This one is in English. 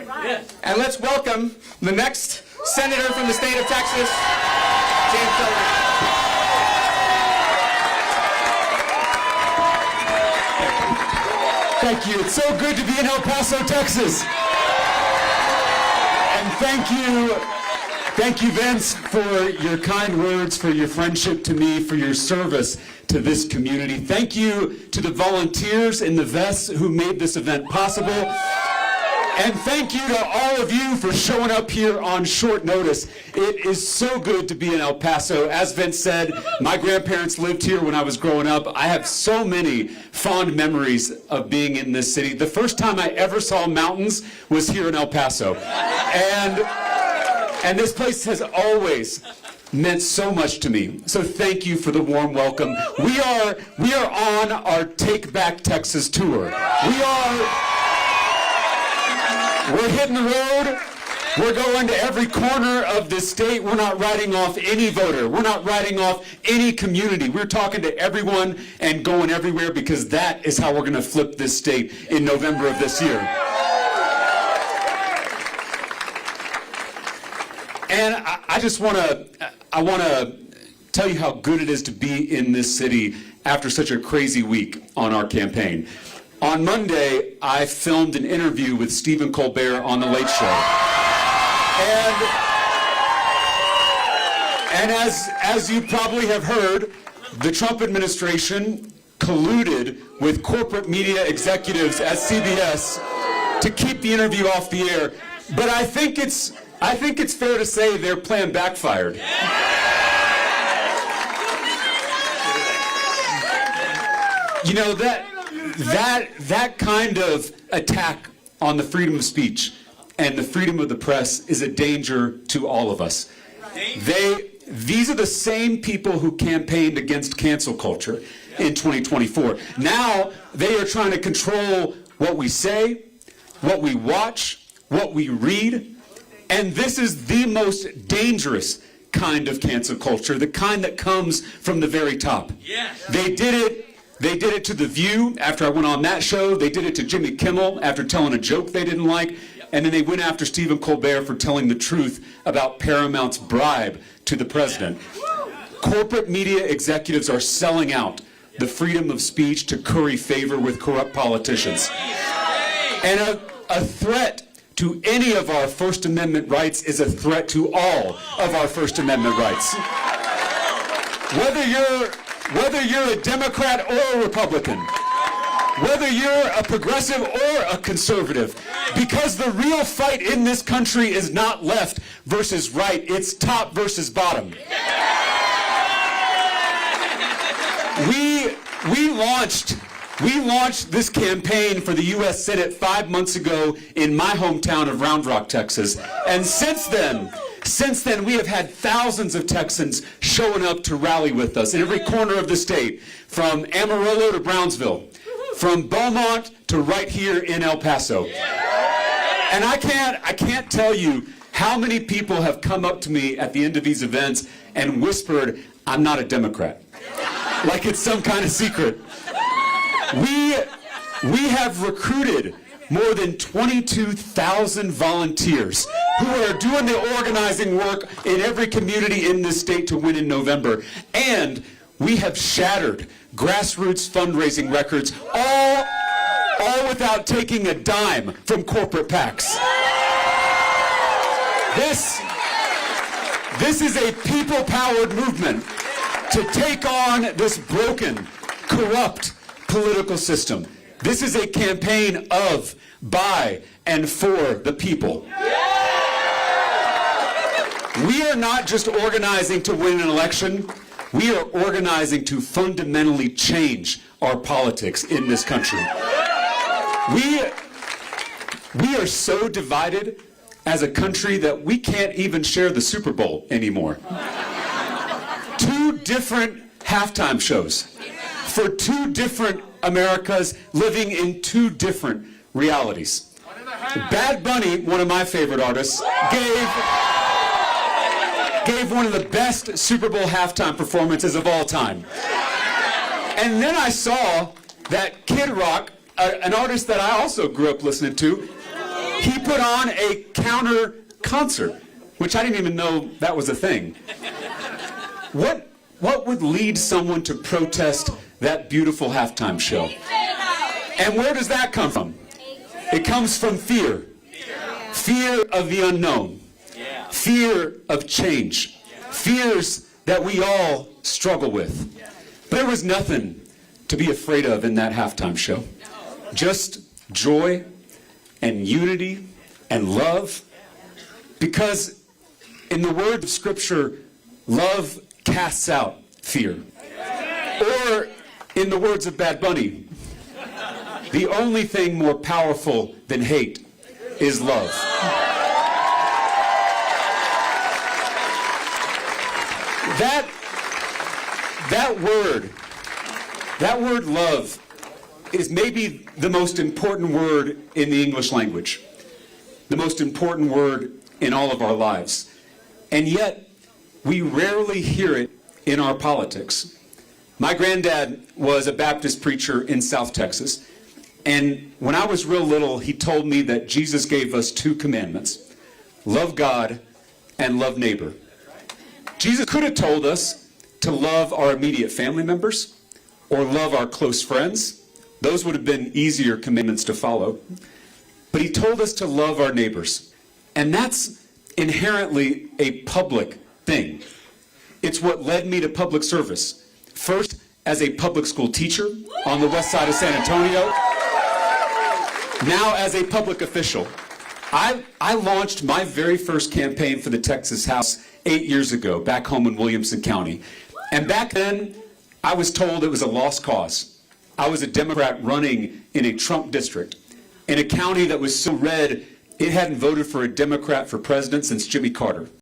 And let's welcome the next senator from the state of Texas, James Talarico. Thank you. It's so good to be in El Paso, Texas. And thank you, Vince, for your kind words, for your friendship to me, for your service to this community. Thank you to the volunteers in the vests who made this event possible. And thank you to all of you for showing up here on short notice. It is so good to be in El Paso. As Vince said, my grandparents lived here when I was growing up. I have so many fond memories of being in this city. The first time I ever saw mountains was here in El Paso. And this place has always meant so much to me. So thank you for the warm welcome. We are on our Take Back Texas tour. We're hitting the road. We're going to every corner of this state. We're not writing off any voter. We're not writing off any community. We're talking to everyone and going everywhere, because that is how we're going to flip this state in November of this year. And I want to tell you how good it is to be in this city after such a crazy week on our campaign. On Monday, I filmed an interview with Stephen Colbert on The Late Show. And as you probably have heard, the Trump administration colluded with corporate media executives at CBS to keep the interview off the air. But I think it's fair to say their plan backfired. You know, that kind of attack on the freedom of speech and the freedom of the press is a danger to all of us. These are the same people who campaigned against cancel culture in 2024. Now they are trying to control what we say, what we watch, what we read, and this is the most dangerous kind of cancel culture, the kind that comes from the very top. Yes. They did it to The View after I went on that show. They did it to Jimmy Kimmel after telling a joke they didn't like. And then they went after Stephen Colbert for telling the truth about Paramount's bribe to the president. Corporate media executives are selling out the freedom of speech to curry favor with corrupt politicians. And a threat to any of our First Amendment rights is a threat to all of our First Amendment rights. Whether you're a Democrat or a Republican, whether you're a progressive or a conservative, because the real fight in this country is not left versus right, it's top versus bottom. We launched this campaign for the U.S. Senate 5 months ago in my hometown of Round Rock, Texas, and since then, we have had thousands of Texans showing up to rally with us in every corner of the state, from Amarillo to Brownsville, from Beaumont to right here in El Paso. And I can't tell you how many people have come up to me at the end of these events and whispered, "I'm not a Democrat," like it's some kind of secret. We have recruited more than 22,000 volunteers who are doing the organizing work in every community in this state to win in November. And we have shattered grassroots fundraising records, all without taking a dime from corporate PACs. This is a people-powered movement to take on this broken, corrupt political system. This is a campaign of, by, and for the people. We are not just organizing to win an election. We are organizing to fundamentally change our politics in this country. We are so divided as a country that we can't even share the Super Bowl anymore. 2 different halftime shows for 2 different Americas living in 2 different realities. Bad Bunny, one of my favorite artists, gave one of the best Super Bowl halftime performances of all time. And then I saw that Kid Rock, an artist that I also grew up listening to, He put on a counter concert, which I didn't even know that was a thing. What would lead someone to protest that beautiful halftime show? And where does that come from? It comes from fear. Fear of the unknown. Fear of change. Fears that we all struggle with. There was nothing to be afraid of in that halftime show. Just joy and unity and love. Because in the word of Scripture, love casts out fear. Or in the words of Bad Bunny, the only thing more powerful than hate is love. That word love is maybe the most important word in the English language, the most important word in all of our lives. And yet, we rarely hear it in our politics. My granddad was a Baptist preacher in South Texas, and when I was real little, he told me that Jesus gave us 2 commandments: love God and love neighbor. Jesus could have told us to love our immediate family members or love our close friends. Those would have been easier commandments to follow. But he told us to love our neighbors. And that's inherently a public thing. It's what led me to public service. First, as a public school teacher on the west side of San Antonio. Now as a public official. I launched my very first campaign for the Texas House 8 years ago, back home in Williamson County. And back then, I was told it was a lost cause. I was a Democrat running in a Trump district, in a county that was so red, it hadn't voted for a Democrat for president since Jimmy Carter.